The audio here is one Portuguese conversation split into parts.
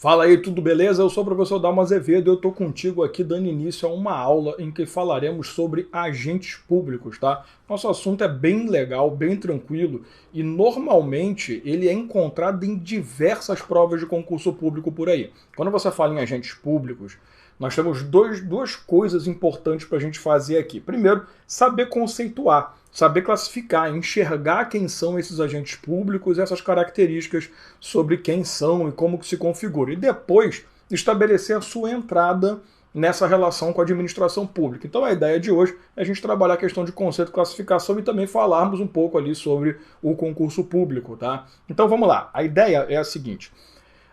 Fala aí, tudo beleza? Eu sou o professor Dalmo Azevedo e eu estou contigo aqui dando início a uma aula em que falaremos sobre agentes públicos, tá? Nosso assunto é bem legal, bem tranquilo e normalmente ele é encontrado em diversas provas de concurso público por aí. Quando você fala em agentes públicos, nós temos duas coisas importantes para a gente fazer aqui. Primeiro, saber conceituar, saber classificar, enxergar quem são esses agentes públicos e essas características sobre quem são e como que se configura. E depois, estabelecer a sua entrada nessa relação com a administração pública. Então a ideia de hoje é a gente trabalhar a questão de conceito, classificação e também falarmos um pouco ali sobre o concurso público, tá? Então vamos lá. A ideia é a seguinte: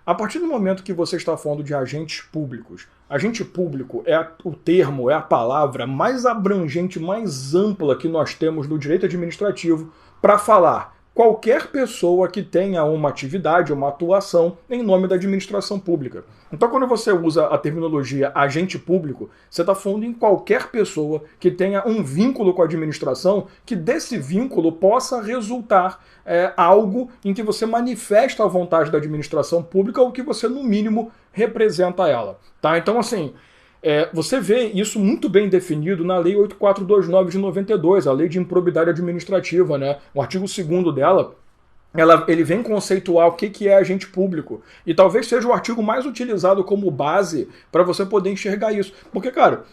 a partir do momento que você está falando de agentes públicos, agente público é o termo, é a palavra mais abrangente, mais ampla que nós temos no direito administrativo para falar qualquer pessoa que tenha uma atividade, uma atuação em nome da administração pública. Então, quando você usa a terminologia agente público, você está falando em qualquer pessoa que tenha um vínculo com a administração, que desse vínculo possa resultar algo em que você manifesta a vontade da administração pública ou que você, no mínimo, representa ela. Tá? Então, assim, você vê isso muito bem definido na Lei 8429 de 92, a Lei de Improbidade Administrativa, né? O artigo 2º dela, ele vem conceituar o que é agente público. E talvez seja o artigo mais utilizado como base para você poder enxergar isso. Porque, cara,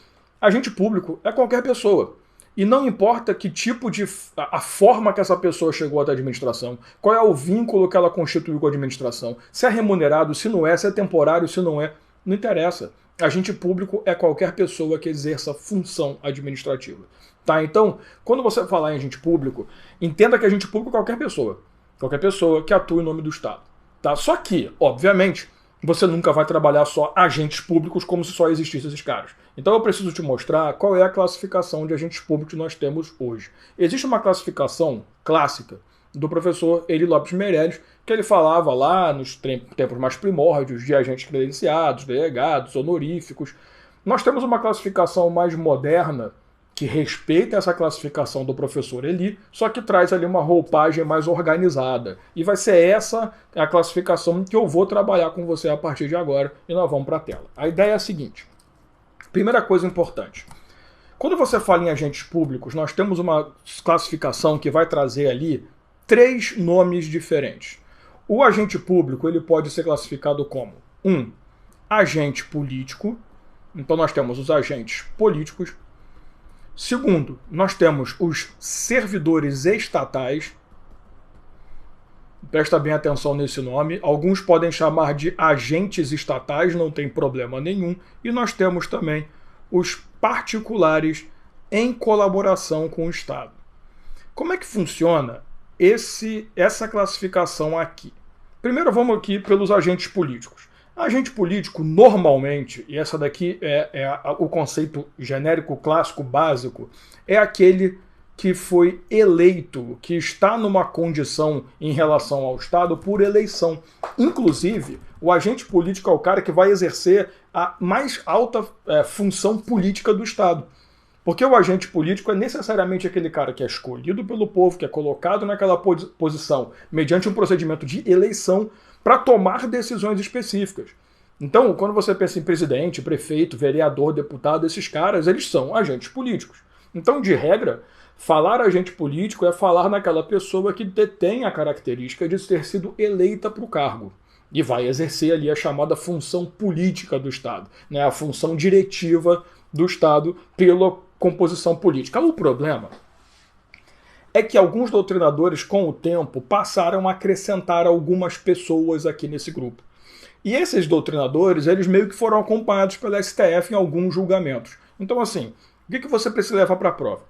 agente público é qualquer pessoa. E não importa que tipo de... a forma que essa pessoa chegou até a administração, qual é o vínculo que ela constituiu com a administração, se é remunerado, se não é, se é temporário, se não é, não interessa. Agente público é qualquer pessoa que exerça função administrativa. Tá? Então, quando você falar em agente público, entenda que agente público é qualquer pessoa. Qualquer pessoa que atua em nome do Estado. Tá? Só que, obviamente, você nunca vai trabalhar só agentes públicos como se só existissem esses caras. Então eu preciso te mostrar qual é a classificação de agentes públicos que nós temos hoje. Existe uma classificação clássica do professor Eri Lopes Meirelles, que ele falava lá nos tempos mais primórdios de agentes credenciados, delegados, honoríficos. Nós temos uma classificação mais moderna que respeita essa classificação do professor Eli, só que traz ali uma roupagem mais organizada. E vai ser essa a classificação que eu vou trabalhar com você a partir de agora e nós vamos para a tela. A ideia é a seguinte. Primeira coisa importante. Quando você fala em agentes públicos, nós temos uma classificação que vai trazer ali 3 nomes diferentes. O agente público ele pode ser classificado como agente político. Então nós temos os agentes políticos. Segundo, nós temos os servidores estatais. Presta bem atenção nesse nome. Alguns podem chamar de agentes estatais, não tem problema nenhum. E nós temos também os particulares em colaboração com o Estado. Como é que funciona essa classificação aqui? Primeiro vamos aqui pelos agentes políticos. Agente político, normalmente, e essa daqui é o conceito genérico, clássico, básico, é aquele que foi eleito, que está numa condição em relação ao Estado por eleição. Inclusive, o agente político é o cara que vai exercer a mais alta função política do Estado. Porque o agente político é necessariamente aquele cara que é escolhido pelo povo, que é colocado naquela posição mediante um procedimento de eleição para tomar decisões específicas. Então, quando você pensa em presidente, prefeito, vereador, deputado, esses caras, eles são agentes políticos. Então, de regra, falar agente político é falar naquela pessoa que detém a característica de ter sido eleita para o cargo e vai exercer ali a chamada função política do Estado, né? A função diretiva do Estado pela composição política. O problema é que alguns doutrinadores, com o tempo, passaram a acrescentar algumas pessoas aqui nesse grupo. E esses doutrinadores, eles meio que foram acompanhados pela STF em alguns julgamentos. Então, assim, o que você precisa levar para a prova?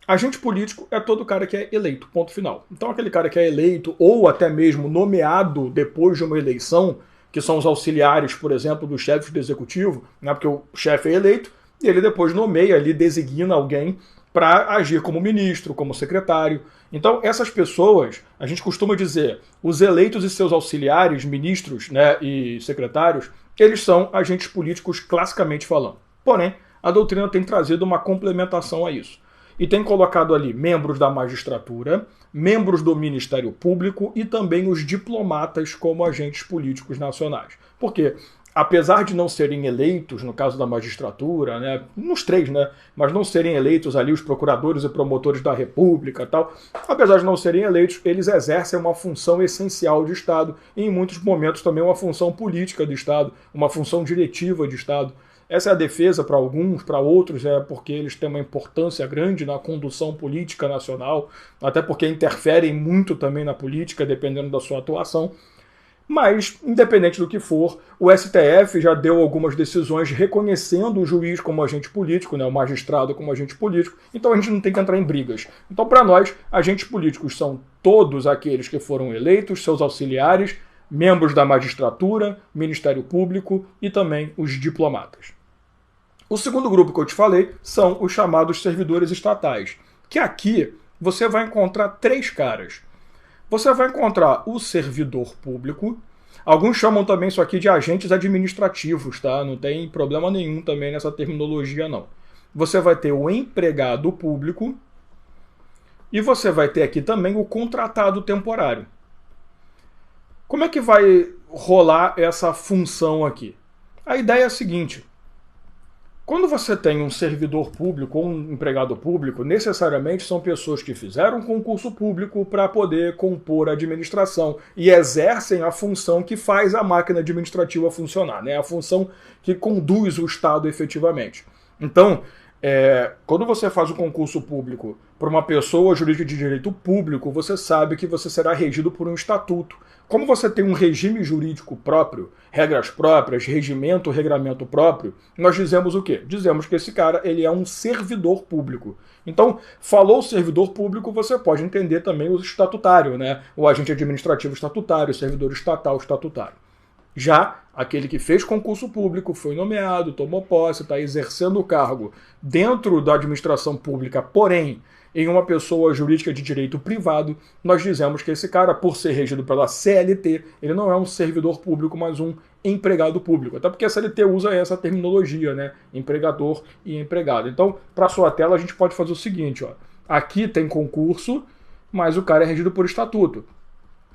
Agente político é todo cara que é eleito, ponto final. Então, aquele cara que é eleito ou até mesmo nomeado depois de uma eleição, que são os auxiliares, por exemplo, dos chefes do executivo, né, porque o chefe é eleito e ele depois nomeia ali, designa alguém para agir como ministro, como secretário. Então, essas pessoas, a gente costuma dizer, os eleitos e seus auxiliares, ministros, né, e secretários, eles são agentes políticos classicamente falando. Porém, a doutrina tem trazido uma complementação a isso. e tem colocado ali membros da magistratura, membros do Ministério Público e também os diplomatas como agentes políticos nacionais. Por quê? Apesar de não serem eleitos, no caso da magistratura, né, nos três, né, mas não serem eleitos ali os procuradores e promotores da República e tal, apesar de não serem eleitos, eles exercem uma função essencial de Estado e em muitos momentos também uma função política do Estado, uma função diretiva de Estado. Essa é a defesa para alguns, para outros é porque eles têm uma importância grande na condução política nacional, até porque interferem muito também na política, dependendo da sua atuação. Mas, independente do que for, o STF já deu algumas decisões reconhecendo o juiz como agente político, né, o magistrado como agente político, então a gente não tem que entrar em brigas. Então, para nós, agentes políticos são todos aqueles que foram eleitos, seus auxiliares, membros da magistratura, Ministério Público e também os diplomatas. O segundo grupo que eu te falei são os chamados servidores estatais, que aqui você vai encontrar três caras. Você vai encontrar o servidor público, alguns chamam também isso aqui de agentes administrativos, tá? Não tem problema nenhum também nessa terminologia, não. Você vai ter o empregado público e você vai ter aqui também o contratado temporário. Como é que vai rolar essa função aqui? A ideia é a seguinte: quando você tem um servidor público ou um empregado público, necessariamente são pessoas que fizeram concurso público para poder compor a administração e exercem a função que faz a máquina administrativa funcionar, né? A função que conduz o Estado efetivamente. Então, quando você faz o concurso público para uma pessoa jurídica de direito público, você sabe que você será regido por um estatuto. Como você tem um regime jurídico próprio, regras próprias, regramento próprio, nós dizemos o quê? Dizemos que esse cara ele é um servidor público. Então, falou servidor público, você pode entender também o estatutário, né? O agente administrativo estatutário, o servidor estatal estatutário. Já aquele que fez concurso público, foi nomeado, tomou posse, está exercendo o cargo dentro da administração pública, porém, em uma pessoa jurídica de direito privado, nós dizemos que esse cara, por ser regido pela CLT, ele não é um servidor público, mas um empregado público. Até porque a CLT usa essa terminologia, né? Empregador e empregado. Então, para a sua tela, a gente pode fazer o seguinte, ó. Aqui tem concurso, mas o cara é regido por estatuto.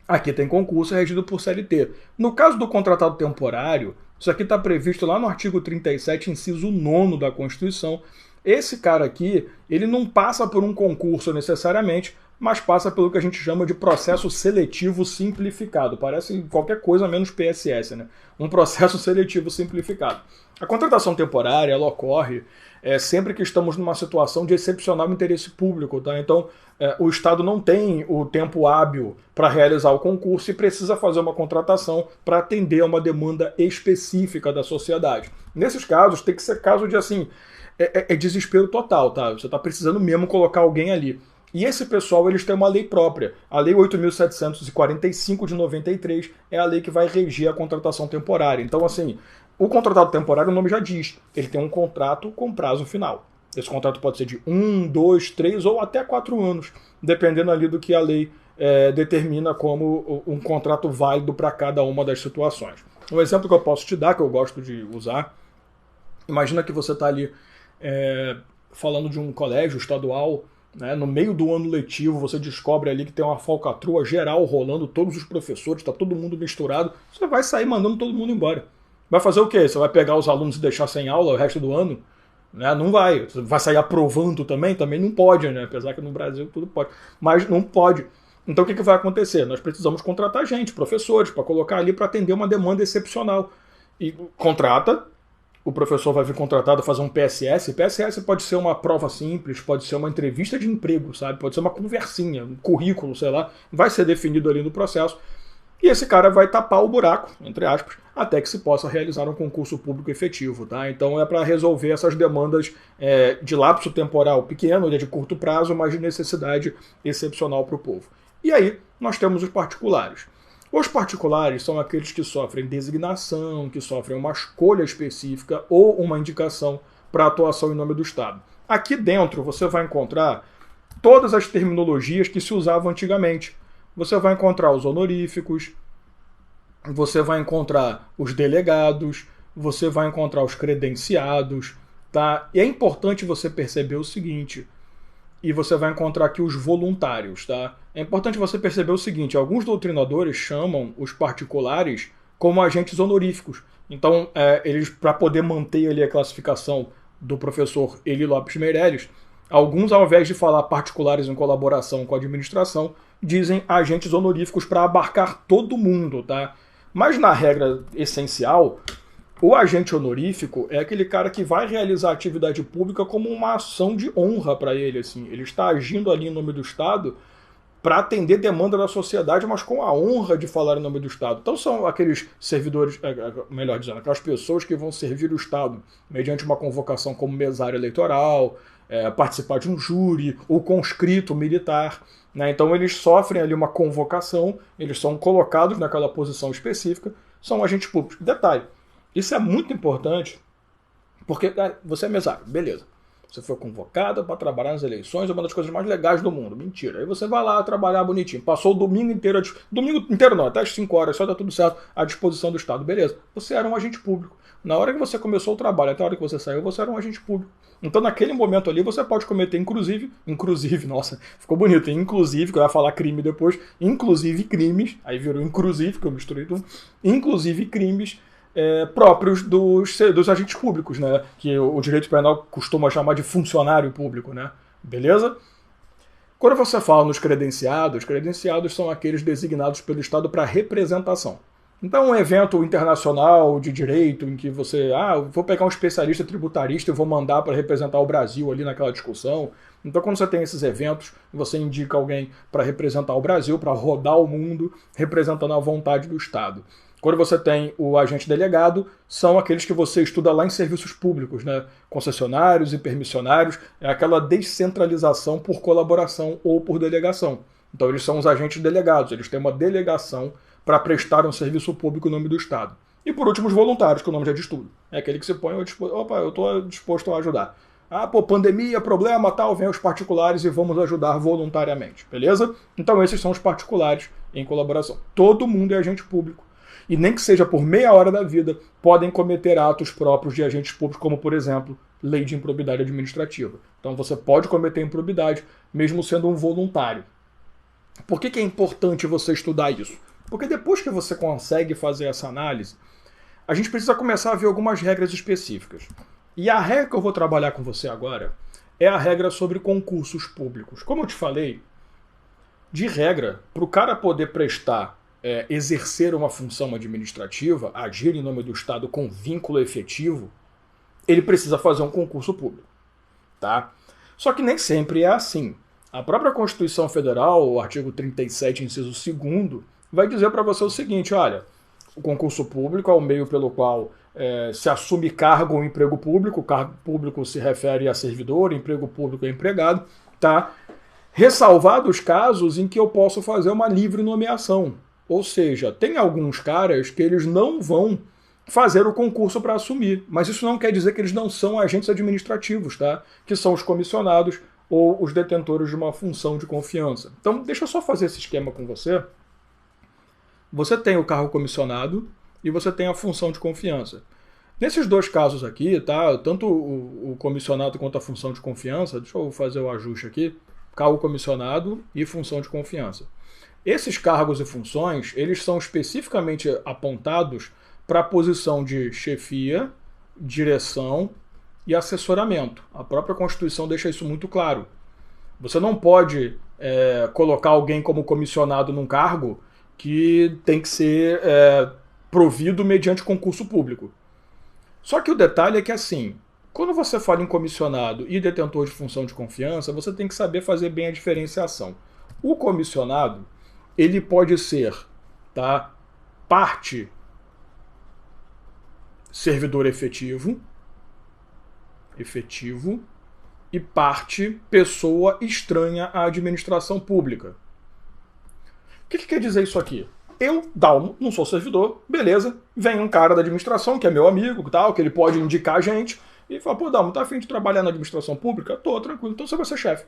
Aqui tem concurso regido por CLT. No caso do contratado temporário, isso aqui está previsto lá no artigo 37, inciso 9 da Constituição. Esse cara aqui, ele não passa por um concurso necessariamente, mas passa pelo que a gente chama de processo seletivo simplificado. Parece qualquer coisa menos PSS, né? Um processo seletivo simplificado. A contratação temporária, ela ocorre sempre que estamos numa situação de excepcional interesse público, tá? Então, o Estado não tem o tempo hábil para realizar o concurso e precisa fazer uma contratação para atender a uma demanda específica da sociedade. Nesses casos, tem que ser caso de, assim, desespero total, tá? Você está precisando mesmo colocar alguém ali. E esse pessoal, eles têm uma lei própria. A Lei 8.745 de 93 é a lei que vai reger a contratação temporária. Então, assim, o contratado temporário, o nome já diz, ele tem um contrato com prazo final. Esse contrato pode ser de 1, 2, 3 ou até 4 anos, dependendo ali do que a lei determina como um contrato válido para cada uma das situações. Um exemplo que eu posso te dar, que eu gosto de usar, imagina que você está ali falando de um colégio estadual, né, no meio do ano letivo, você descobre ali que tem uma falcatrua geral rolando, todos os professores, está todo mundo misturado, você vai sair mandando todo mundo embora. Vai fazer o quê? Você vai pegar os alunos e deixar sem aula o resto do ano? Né? Não vai. Você vai sair aprovando também? Também não pode, né? Apesar que no Brasil tudo pode. Mas não pode. Então o que vai acontecer? Nós precisamos contratar gente, professores, para colocar ali para atender uma demanda excepcional. E contrata, o professor vai vir contratado a fazer um PSS. PSS pode ser uma prova simples, pode ser uma entrevista de emprego, sabe? Pode ser uma conversinha, um currículo, sei lá. Vai ser definido ali no processo. E esse cara vai tapar o buraco, entre aspas, até que se possa realizar um concurso público efetivo, tá? Então é para resolver essas demandas de lapso temporal pequeno, de curto prazo, mas de necessidade excepcional para o povo. E aí nós temos os particulares. Os particulares são aqueles que sofrem designação, que sofrem uma escolha específica ou uma indicação para atuação em nome do Estado. Aqui dentro você vai encontrar todas as terminologias que se usavam antigamente. Você vai encontrar os honoríficos, você vai encontrar os delegados, você vai encontrar os credenciados, tá? E é importante você perceber o seguinte: e você vai encontrar aqui os voluntários, tá? É importante você perceber o seguinte, alguns doutrinadores chamam os particulares como agentes honoríficos. Então, eles, para poder manter ali a classificação do professor Eli Lopes Meireles, alguns, ao invés de falar particulares em colaboração com a administração, dizem agentes honoríficos para abarcar todo mundo, tá? Mas na regra essencial, o agente honorífico é aquele cara que vai realizar a atividade pública como uma ação de honra para ele, assim. Ele está agindo ali em nome do Estado para atender demanda da sociedade, mas com a honra de falar em nome do Estado. Então são aqueles servidores, melhor dizendo, aquelas pessoas que vão servir o Estado mediante uma convocação como mesário eleitoral, participar de um júri, ou conscrito militar. Né? Então eles sofrem ali uma convocação, eles são colocados naquela posição específica, são agentes públicos. Detalhe, isso é muito importante, porque você é mesário, beleza. Você foi convocado para trabalhar nas eleições, é uma das coisas mais legais do mundo. Mentira. Aí você vai lá trabalhar bonitinho. Passou o domingo inteiro, domingo inteiro não, até as 5 horas, só dá tudo certo, à disposição do Estado. Beleza. Você era um agente público. Na hora que você começou o trabalho, até a hora que você saiu, você era um agente público. Então naquele momento ali você pode cometer inclusive, nossa, ficou bonito, inclusive, que eu ia falar crime depois, inclusive crimes, aí virou inclusive, que eu misturei tudo, inclusive crimes próprios dos agentes públicos, né? Que o direito penal costuma chamar de funcionário público, né? Beleza? Quando você fala nos credenciados, credenciados são aqueles designados pelo Estado para representação. Então, um evento internacional de direito em que você, vou pegar um especialista tributarista e vou mandar para representar o Brasil ali naquela discussão. Então, quando você tem esses eventos, você indica alguém para representar o Brasil, para rodar o mundo, representando a vontade do Estado. Quando você tem o agente delegado, são aqueles que você estuda lá em serviços públicos, né? Concessionários e permissionários, é aquela descentralização por colaboração ou por delegação. Então eles são os agentes delegados, eles têm uma delegação para prestar um serviço público em nome do Estado. E por último, os voluntários, que o nome já diz tudo. É aquele que se põe, eu estou disposto a ajudar. Pandemia, problema, tal, vem os particulares e vamos ajudar voluntariamente, beleza? Então esses são os particulares em colaboração. Todo mundo é agente público. E nem que seja por meia hora da vida, podem cometer atos próprios de agentes públicos, como, por exemplo, lei de improbidade administrativa. Então você pode cometer improbidade, mesmo sendo um voluntário. Por que é importante você estudar isso? Porque depois que você consegue fazer essa análise, a gente precisa começar a ver algumas regras específicas. E a regra que eu vou trabalhar com você agora é a regra sobre concursos públicos. Como eu te falei, de regra, para o cara poder prestar exercer uma função administrativa, agir em nome do Estado com vínculo efetivo, ele precisa fazer um concurso público. Tá? Só que nem sempre é assim. A própria Constituição Federal, o artigo 37, inciso 2º, vai dizer para você o seguinte, olha, o concurso público é o meio pelo qual se assume cargo ou emprego público, cargo público se refere a servidor, emprego público a empregado, tá? Ressalvados os casos em que eu posso fazer uma livre nomeação. Ou seja, tem alguns caras que eles não vão fazer o concurso para assumir, mas isso não quer dizer que eles não são agentes administrativos, tá? Que são os comissionados ou os detentores de uma função de confiança. Então, deixa eu só fazer esse esquema com você. Você tem o cargo comissionado e você tem a função de confiança. Nesses dois casos aqui, tá? Tanto o comissionado quanto a função de confiança, deixa eu fazer o ajuste aqui, cargo comissionado e função de confiança. Esses cargos e funções, eles são especificamente apontados para a posição de chefia, direção e assessoramento. A própria Constituição deixa isso muito claro. Você não pode colocar alguém como comissionado num cargo que tem que ser provido mediante concurso público. Só que o detalhe é que, assim, quando você fala em comissionado e detentor de função de confiança, você tem que saber fazer bem a diferenciação. O comissionado, ele pode ser, tá, parte servidor efetivo e parte pessoa estranha à administração pública. O que quer dizer isso aqui? Eu, Dalmo, não sou servidor, beleza, vem um cara da administração, que é meu amigo, tal, que ele pode indicar a gente, e fala, pô, Dalmo, tá afim de trabalhar na administração pública? Tô, tranquilo, então você vai ser chefe.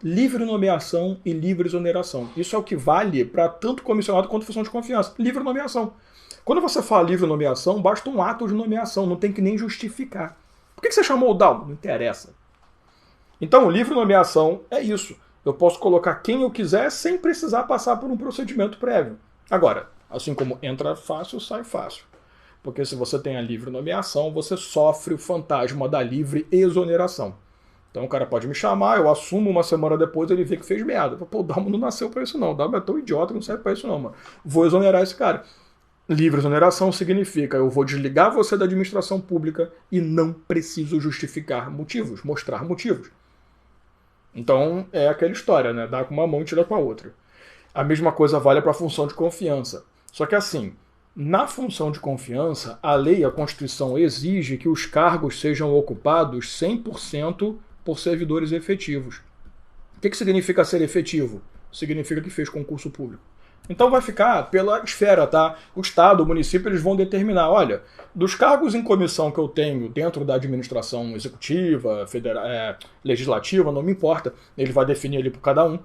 Livre nomeação e livre exoneração. Isso é o que vale para tanto comissionado quanto função de confiança. Livre nomeação. Quando você fala livre nomeação, basta um ato de nomeação, não tem que nem justificar. Por que você chamou o Dalmo? Não interessa. Então, livre nomeação é isso. Eu posso colocar quem eu quiser sem precisar passar por um procedimento prévio. Agora, assim como entra fácil, sai fácil. Porque se você tem a livre nomeação, você sofre o fantasma da livre exoneração. Então o cara pode me chamar, eu assumo, uma semana depois ele vê que fez merda. Pô, o Dalmo não nasceu pra isso não, o Dalmo é tão idiota que não serve pra isso não, mano. Vou exonerar esse cara. Livre exoneração significa eu vou desligar você da administração pública e não preciso justificar motivos, mostrar motivos. Então é aquela história, né? Dá com uma mão e tira com a outra. A mesma coisa vale para a função de confiança. Só que assim, na função de confiança, a lei, a Constituição exige que os cargos sejam ocupados 100% por servidores efetivos. O que significa ser efetivo? Significa que fez concurso público. Então vai ficar pela esfera, tá? O Estado, o município, eles vão determinar, olha, dos cargos em comissão que eu tenho dentro da administração executiva, federal, legislativa, não me importa, ele vai definir ali por cada um.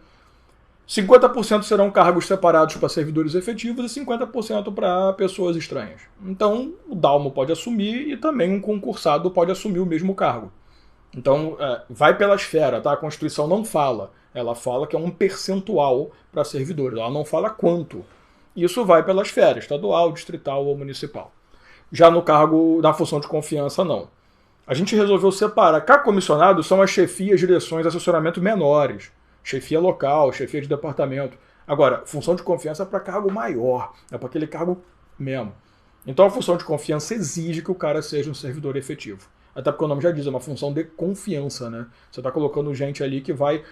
50% serão cargos separados para servidores efetivos e 50% para pessoas estranhas. Então, o Dalmo pode assumir e também um concursado pode assumir o mesmo cargo. Então, vai pela esfera, tá? A Constituição não fala. Ela fala que é um percentual para servidores. Ela não fala quanto. Isso vai pela esfera, estadual, distrital ou municipal. Já no cargo, na função de confiança, não. A gente resolveu separar. Cá comissionados são as chefias, direções, assessoramento menores. Chefia local, chefia de departamento. Agora, função de confiança é para cargo maior. É para aquele cargo mesmo. Então a função de confiança exige que o cara seja um servidor efetivo. Até porque o nome já diz, é uma função de confiança, né? Você está colocando gente ali que vai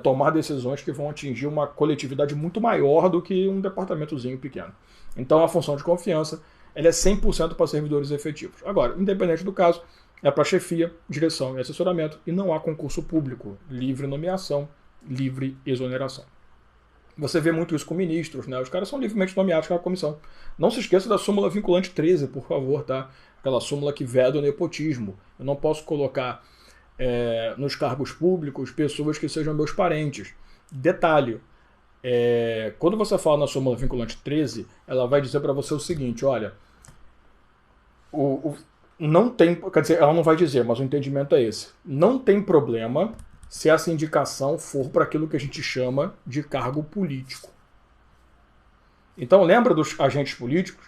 tomar decisões que vão atingir uma coletividade muito maior do que um departamentozinho pequeno. Então a função de confiança ela é 100% para servidores efetivos. Agora, independente do caso, é para chefia, direção e assessoramento e não há concurso público, livre nomeação, livre exoneração. Você vê muito isso com ministros, né? Os caras são livremente nomeados pela comissão. Não se esqueça da súmula vinculante 13, por favor, tá? Aquela súmula que veda o nepotismo. Eu não posso colocar nos cargos públicos pessoas que sejam meus parentes. Detalhe, quando você fala na súmula vinculante 13, ela vai dizer para você o seguinte, olha, não tem, quer dizer, ela não vai dizer, mas o entendimento é esse. Não tem problema se essa indicação for para aquilo que a gente chama de cargo político. Então, lembra dos agentes políticos?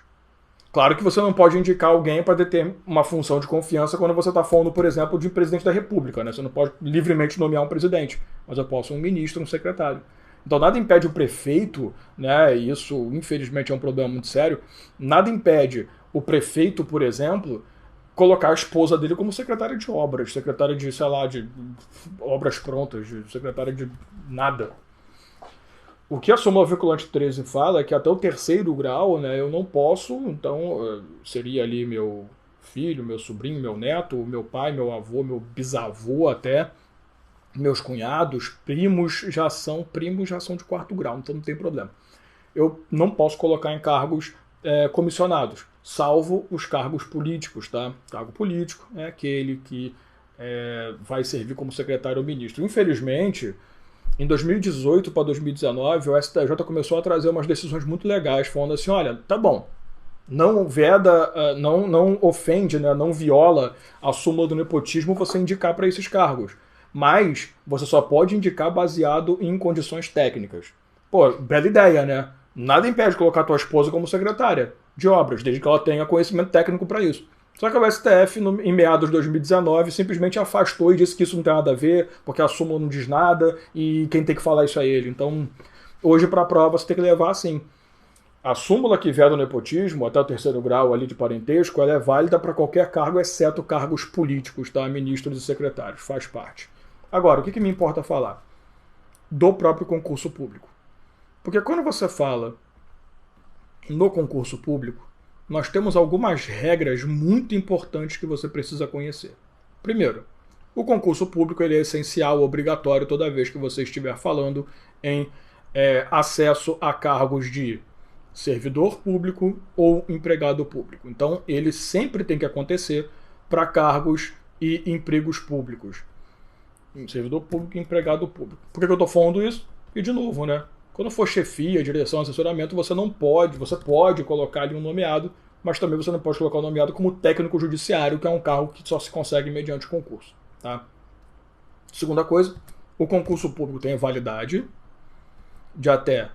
Claro que você não pode indicar alguém para ter uma função de confiança quando você está falando, por exemplo, de presidente da República, né? Você não pode livremente nomear um presidente, mas eu posso um ministro, um secretário. Então, nada impede o prefeito, né? E isso, infelizmente, é um problema muito sério, nada impede o prefeito, por exemplo, colocar a esposa dele como secretária de obras, secretária de, sei lá, de obras prontas, secretária de nada. O que a súmula vinculante 13 fala é que até o terceiro grau, né, eu não posso, então seria ali meu filho, meu sobrinho, meu neto, meu pai, meu avô, meu bisavô até, meus cunhados, primos já são de quarto grau, então não tem problema. Eu não posso colocar em cargos comissionados, salvo os cargos políticos, tá? Cargo político é aquele que vai servir como secretário ou ministro. Infelizmente, em 2018 para 2019, o STJ começou a trazer umas decisões muito legais, falando assim, olha, tá bom, não veda, não ofende, né, não viola a súmula do nepotismo você indicar para esses cargos, mas você só pode indicar baseado em condições técnicas. Pô, bela ideia, né? Nada impede de colocar a tua esposa como secretária de obras, desde que ela tenha conhecimento técnico para isso. Só que o STF, em meados de 2019, simplesmente afastou e disse que isso não tem nada a ver, porque a súmula não diz nada e quem tem que falar isso é ele. Então, hoje para a prova você tem que levar assim. A súmula que veda o nepotismo, até o terceiro grau ali de parentesco, ela é válida para qualquer cargo, exceto cargos políticos, tá? Ministros e secretários, faz parte. Agora, o que me importa falar? Do próprio concurso público. Porque quando você fala no concurso público, nós temos algumas regras muito importantes que você precisa conhecer. Primeiro, o concurso público ele é essencial, obrigatório toda vez que você estiver falando em acesso a cargos de servidor público ou empregado público. Então, ele sempre tem que acontecer para cargos e empregos públicos. Servidor público e empregado público. Por que eu estou falando isso? Porque, de novo, né? Quando for chefia, direção, assessoramento, você pode colocar ali um nomeado, mas também você não pode colocar o nomeado como técnico judiciário, que é um cargo que só se consegue mediante concurso. Tá? Segunda coisa, o concurso público tem validade de até...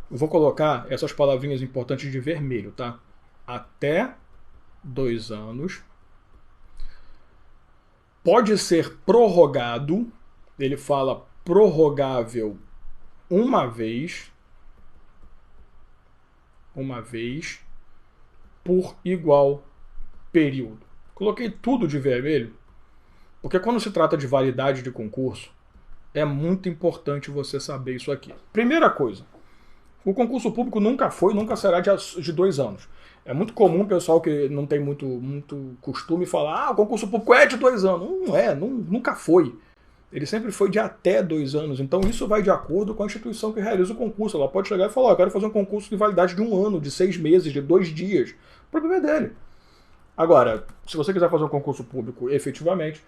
Eu vou colocar essas palavrinhas importantes de vermelho, tá? Até 2 anos. Pode ser prorrogado, ele fala prorrogável uma vez por igual período. Coloquei tudo de vermelho, porque quando se trata de validade de concurso, é muito importante você saber isso aqui. Primeira coisa, o concurso público nunca foi, nunca será de 2 anos. É muito comum o pessoal que não tem muito costume falar: o concurso público é de 2 anos. Não é, nunca foi. Ele sempre foi de até 2 anos. Então isso vai de acordo com a instituição que realiza o concurso. Ela pode chegar e falar: eu quero fazer um concurso de validade de 1 ano, de 6 meses, de 2 dias. O problema é dele. Agora, se você quiser fazer um concurso público efetivamente,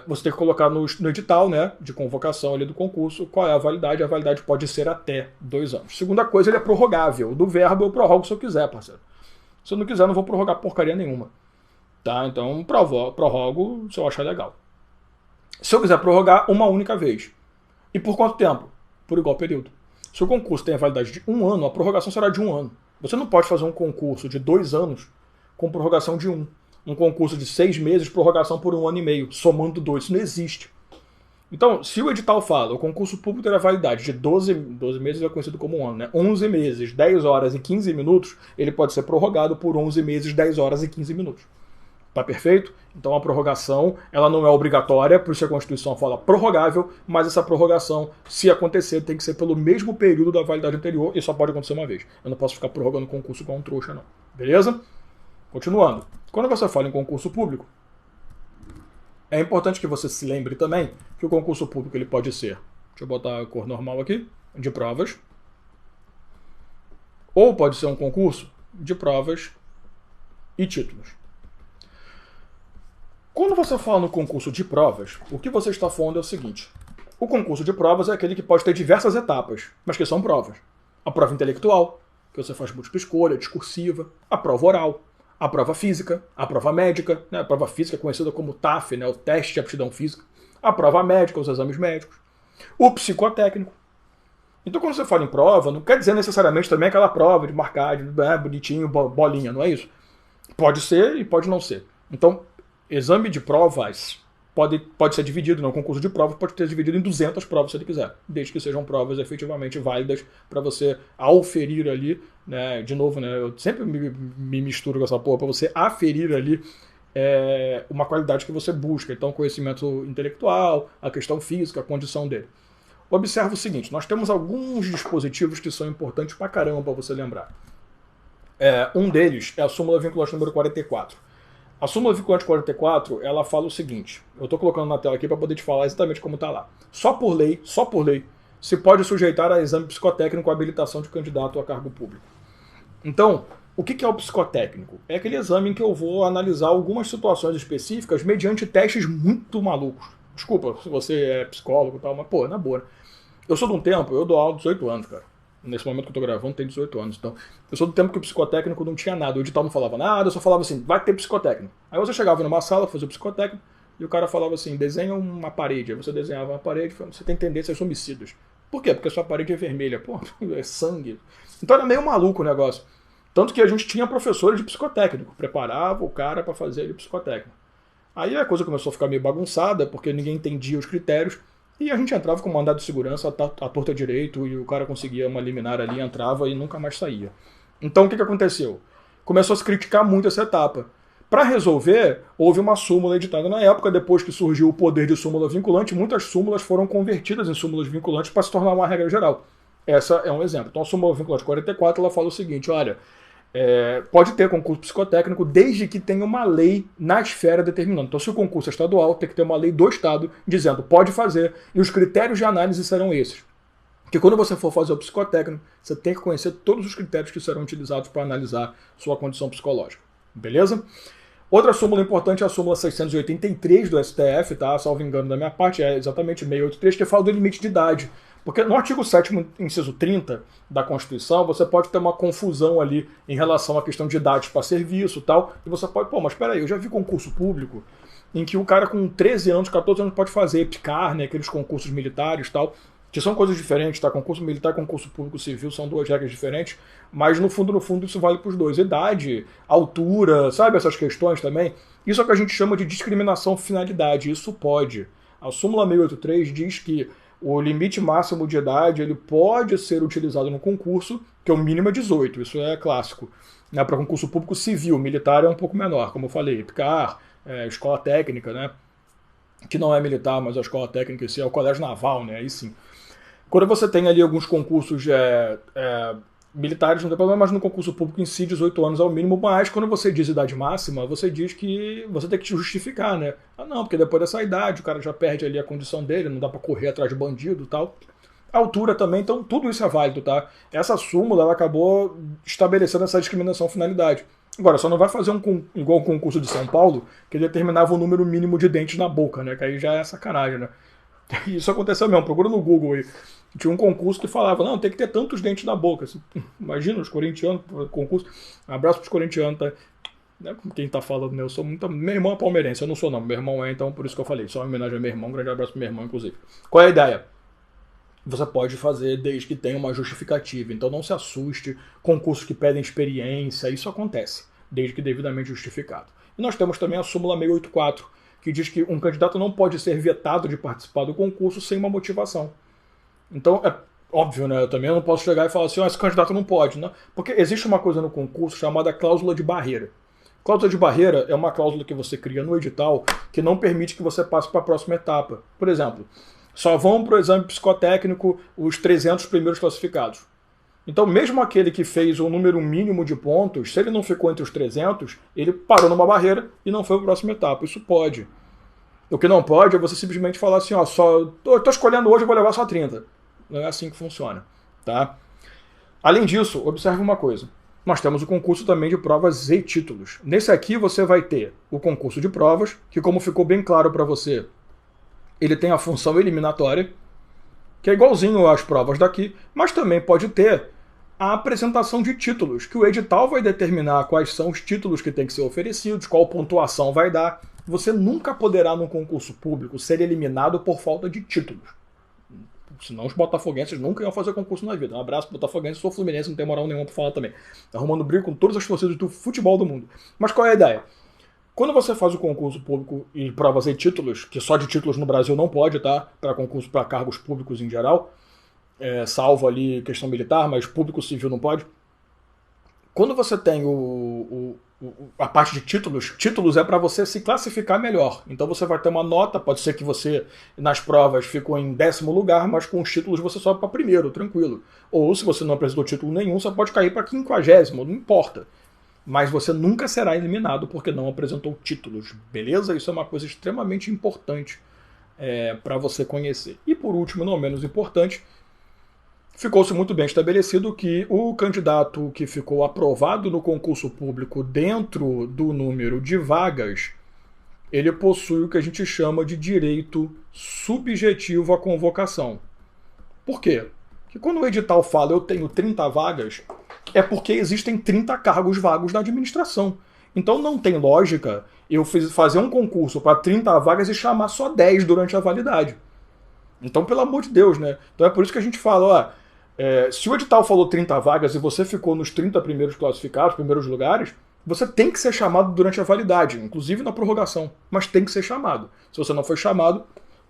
você tem que colocar no edital, né, de convocação ali do concurso qual é a validade. A validade pode ser até 2 anos. Segunda coisa, ele é prorrogável. Do verbo eu prorrogo se eu quiser, parceiro. Se eu não quiser, não vou prorrogar porcaria nenhuma. Tá? Então, prorrogo se eu achar legal. Se eu quiser prorrogar uma única vez. E por quanto tempo? Por igual período. Se o concurso tem a validade de 1 ano, a prorrogação será de 1 ano. Você não pode fazer um concurso de 2 anos com prorrogação de 1. Um concurso de 6 meses, prorrogação por 1 ano e meio, somando 2. Isso não existe. Então, se o edital fala, o concurso público terá validade de 12 meses, é conhecido como 1 ano, né? 11 meses, 10 horas e 15 minutos, ele pode ser prorrogado por 11 meses, 10 horas e 15 minutos. Tá perfeito? Então a prorrogação, ela não é obrigatória, por isso a Constituição fala prorrogável, mas essa prorrogação, se acontecer, tem que ser pelo mesmo período da validade anterior e só pode acontecer uma vez. Eu não posso ficar prorrogando o concurso igual um trouxa, não. Beleza? Continuando. Quando você fala em concurso público, é importante que você se lembre também que o concurso público ele pode ser, deixa eu botar a cor normal aqui, de provas, ou pode ser um concurso de provas e títulos. Quando você fala no concurso de provas, o que você está falando é o seguinte: o concurso de provas é aquele que pode ter diversas etapas, mas que são provas. A prova intelectual, que você faz múltipla escolha, discursiva, a prova oral, a prova física, a prova médica, né? A prova física é conhecida como TAF, né? O teste de aptidão física, a prova médica, os exames médicos, o psicotécnico. Então quando você fala em prova, não quer dizer necessariamente também aquela prova de marcar, bonitinho, bolinha, não é isso? Pode ser e pode não ser. Então, exame de provas pode ser dividido, no concurso de provas pode ser dividido em 200 provas se ele quiser, desde que sejam provas efetivamente válidas para você auferir ali, né, de novo, né, eu sempre me misturo com essa porra, para você aferir ali uma qualidade que você busca, então conhecimento intelectual, a questão física, a condição dele. Observa o seguinte, nós temos alguns dispositivos que são importantes pra caramba para você lembrar. Um deles é a súmula vinculante número 44. A súmula vinculante 44, ela fala o seguinte, eu estou colocando na tela aqui para poder te falar exatamente como está lá. Só por lei, se pode sujeitar a exame psicotécnico a habilitação de candidato a cargo público. Então, o que é o psicotécnico? É aquele exame em que eu vou analisar algumas situações específicas mediante testes muito malucos. Desculpa se você é psicólogo e tal, mas pô, na boa. Eu sou de um tempo, eu dou aula de 18 anos, cara. Nesse momento que eu tô gravando, tem 18 anos. Então, eu sou do tempo que o psicotécnico não tinha nada. O edital não falava nada, eu só falava assim, vai ter psicotécnico. Aí você chegava numa sala, fazia o psicotécnico, e o cara falava assim, desenha uma parede. Aí você desenhava uma parede, você tem tendências homicidas. Por quê? Porque a sua parede é vermelha. Pô, é sangue. Então era meio maluco o negócio. Tanto que a gente tinha professores de psicotécnico. Preparava o cara para fazer ele psicotécnico. Aí a coisa começou a ficar meio bagunçada, porque ninguém entendia os critérios. E a gente entrava com mandado de segurança à torta direito e o cara conseguia uma liminar ali, entrava e nunca mais saía. Então o que aconteceu? Começou a se criticar muito essa etapa. Para resolver, houve uma súmula editada na época, depois que surgiu o poder de súmula vinculante, muitas súmulas foram convertidas em súmulas vinculantes para se tornar uma regra geral. Essa é um exemplo. Então a súmula vinculante 44 ela fala o seguinte, olha, pode ter concurso psicotécnico desde que tenha uma lei na esfera determinando. Então se o concurso é estadual, tem que ter uma lei do estado dizendo pode fazer e os critérios de análise serão esses. Porque quando você for fazer o psicotécnico, você tem que conhecer todos os critérios que serão utilizados para analisar sua condição psicológica. Beleza? Outra súmula importante é a súmula 683 do STF, tá? Salvo engano da minha parte, é exatamente 683, que fala do limite de idade. Porque no artigo 7º, inciso 30 da Constituição, você pode ter uma confusão ali em relação à questão de idade para serviço e tal, e você pode, pô, mas espera aí, eu já vi concurso público em que o cara com 13 anos, 14 anos pode fazer EPICAR, né, aqueles concursos militares e tal, que são coisas diferentes, tá? Concurso militar e concurso público civil são duas regras diferentes, mas no fundo, isso vale para os dois. Idade, altura, sabe essas questões também? Isso é o que a gente chama de discriminação finalidade, isso pode. A súmula 683 diz que o limite máximo de idade ele pode ser utilizado no concurso, que é o mínimo é 18, isso é clássico. Né? Para concurso público civil, militar é um pouco menor, como eu falei, EPICAR, escola técnica, né? Que não é militar, mas a escola técnica em si é o colégio naval, né? Aí sim. Quando você tem ali alguns concursos militares, não tem problema, mas no concurso público em si, 18 anos é o mínimo, mas quando você diz idade máxima, você diz que você tem que te justificar, né? Ah, não, porque depois dessa idade o cara já perde ali a condição dele, não dá pra correr atrás de bandido e tal. A altura também, então tudo isso é válido, tá? Essa súmula, ela acabou estabelecendo essa discriminação finalidade. Agora, só não vai fazer igual o concurso de São Paulo, que determinava o número mínimo de dentes na boca, né? Que aí já é sacanagem, né? Isso aconteceu mesmo, procura no Google aí. Tinha um concurso que falava, não, tem que ter tantos dentes na boca. Assim, imagina os corintianos, concurso. Um abraço pros corintianos, tá? Quem tá falando, né? Eu sou muito. Meu irmão é palmeirense, eu não sou não. Meu irmão é, então por isso que eu falei. Só uma homenagem ao meu irmão, um grande abraço pro meu irmão, inclusive. Qual é a ideia? Você pode fazer desde que tenha uma justificativa. Então não se assuste, concursos que pedem experiência, isso acontece, desde que devidamente justificado. E nós temos também a súmula 684, que diz que um candidato não pode ser vetado de participar do concurso sem uma motivação. Então, é óbvio, né? Eu também não posso chegar e falar assim, esse candidato não pode, né? Porque existe uma coisa no concurso chamada cláusula de barreira. Cláusula de barreira é uma cláusula que você cria no edital que não permite que você passe para a próxima etapa. Por exemplo, só vão para o exame psicotécnico os 300 primeiros classificados. Então, mesmo aquele que fez o número mínimo de pontos, se ele não ficou entre os 300, ele parou numa barreira e não foi para a próxima etapa. Isso pode. O que não pode é você simplesmente falar assim, ó, tô escolhendo hoje, eu vou levar só 30. Não é assim que funciona, tá? Além disso, observe uma coisa. Nós temos o concurso também de provas e títulos. Nesse aqui você vai ter o concurso de provas, que como ficou bem claro para você, ele tem a função eliminatória, que é igualzinho às provas daqui, mas também pode ter a apresentação de títulos, que o edital vai determinar quais são os títulos que têm que ser oferecidos, qual pontuação vai dar. Você nunca poderá, no concurso público, ser eliminado por falta de títulos. Senão os botafoguenses nunca iam fazer concurso na vida. Um abraço pro botafoguense, sou fluminense, não tem moral nenhuma pra falar também. Tá arrumando briga com todas as torcidas do futebol do mundo. Mas qual é a ideia? Quando você faz o concurso público e provas e títulos, que só de títulos no Brasil não pode, tá? Para concurso para cargos públicos em geral, salvo ali questão militar, mas público civil não pode. Quando você tem a parte de títulos é para você se classificar melhor. Então você vai ter uma nota, pode ser que você nas provas ficou em 10º lugar, mas com os títulos você sobe para primeiro, tranquilo. Ou se você não apresentou título nenhum, você pode cair para 50º, não importa. Mas você nunca será eliminado porque não apresentou títulos, beleza? Isso é uma coisa extremamente importante para você conhecer. E por último, não menos importante, ficou-se muito bem estabelecido que o candidato que ficou aprovado no concurso público dentro do número de vagas, ele possui o que a gente chama de direito subjetivo à convocação. Por quê? Porque quando o edital fala eu tenho 30 vagas, é porque existem 30 cargos vagos na administração. Então não tem lógica eu fazer um concurso para 30 vagas e chamar só 10 durante a validade. Então, pelo amor de Deus, né? Então é por isso que a gente fala, ó, se o edital falou 30 vagas e você ficou nos 30 primeiros classificados, primeiros lugares, você tem que ser chamado durante a validade, inclusive na prorrogação, mas tem que ser chamado. Se você não foi chamado,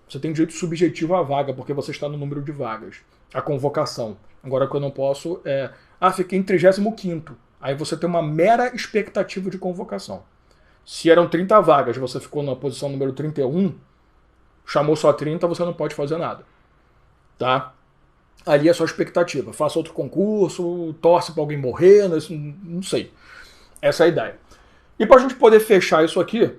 você tem direito subjetivo à vaga, porque você está no número de vagas, a convocação. Agora o que eu não posso fiquei em 35º. Aí você tem uma mera expectativa de convocação. Se eram 30 vagas, você ficou na posição número 31, chamou só 30, você não pode fazer nada. Tá? Ali é só expectativa. Faça outro concurso, torce para alguém morrer, não sei. Essa é a ideia. E para a gente poder fechar isso aqui,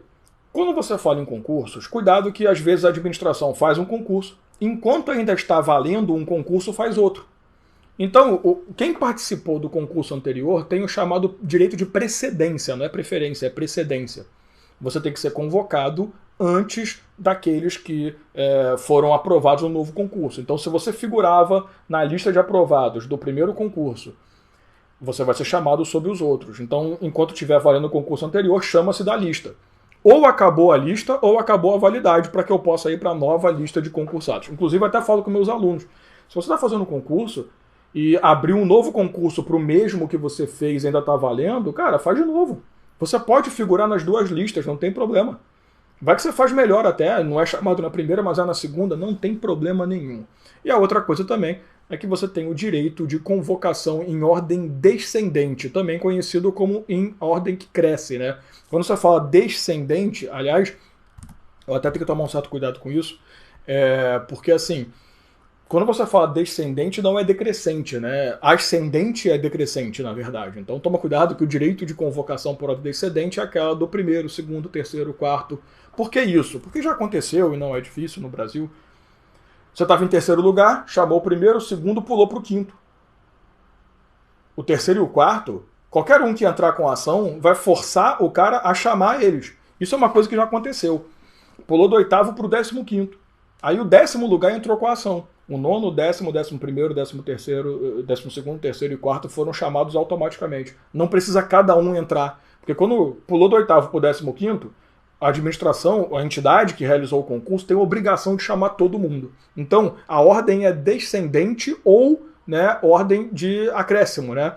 quando você fala em concursos, cuidado que às vezes a administração faz um concurso, enquanto ainda está valendo um concurso, faz outro. Então, quem participou do concurso anterior tem o chamado direito de precedência, não é preferência, é precedência. Você tem que ser convocado antes daqueles que foram aprovados no novo concurso. Então, se você figurava na lista de aprovados do primeiro concurso, você vai ser chamado sobre os outros. Então, enquanto estiver valendo o concurso anterior, chama-se da lista. ou acabou a lista ou acabou a validade para que eu possa ir para a nova lista de concursados. Inclusive, até falo com meus alunos, se você está fazendo um concurso e abrir um novo concurso para o mesmo que você fez e ainda está valendo, cara, faz de novo. Você pode figurar nas duas listas, não tem problema. Vai que você faz melhor até, não é chamado na primeira, mas é na segunda, não tem problema nenhum. E a outra coisa também é que você tem o direito de convocação em ordem descendente, também conhecido como em ordem que cresce, né? Quando você fala descendente, aliás, eu até tenho que tomar um certo cuidado com isso, porque assim, quando você fala descendente, não é decrescente, né? Ascendente é decrescente, na verdade. Então toma cuidado que o direito de convocação por ordem descendente é aquela do primeiro, segundo, terceiro, quarto. Por que isso? Porque já aconteceu, e não é difícil no Brasil. Você estava em terceiro lugar, chamou o primeiro, o segundo pulou para o quinto. O terceiro e o quarto, qualquer um que entrar com a ação vai forçar o cara a chamar eles. Isso é uma coisa que já aconteceu. Pulou do oitavo para o 15º. Aí o 10º lugar entrou com a ação. O nono, o 10º, o 11º, o 13º, o 12º, terceiro e quarto foram chamados automaticamente. Não precisa cada um entrar. Porque quando pulou do oitavo para o 15º, a administração, a entidade que realizou o concurso, tem a obrigação de chamar todo mundo. Então, a ordem é descendente ou, né, ordem de acréscimo, né?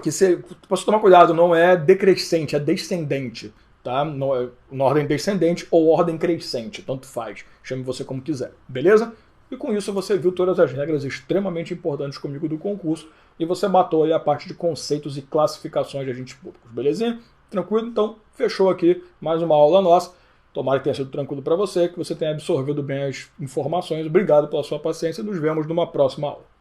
Que você pode tomar cuidado, não é decrescente, é descendente. Tá? Não é na ordem descendente ou ordem crescente, tanto faz. Chame você como quiser, beleza? E com isso você viu todas as regras extremamente importantes comigo do concurso e você matou aí a parte de conceitos e classificações de agentes públicos, belezinha? Tranquilo? Então, fechou aqui mais uma aula nossa. Tomara que tenha sido tranquilo para você, que você tenha absorvido bem as informações. Obrigado pela sua paciência e nos vemos numa próxima aula.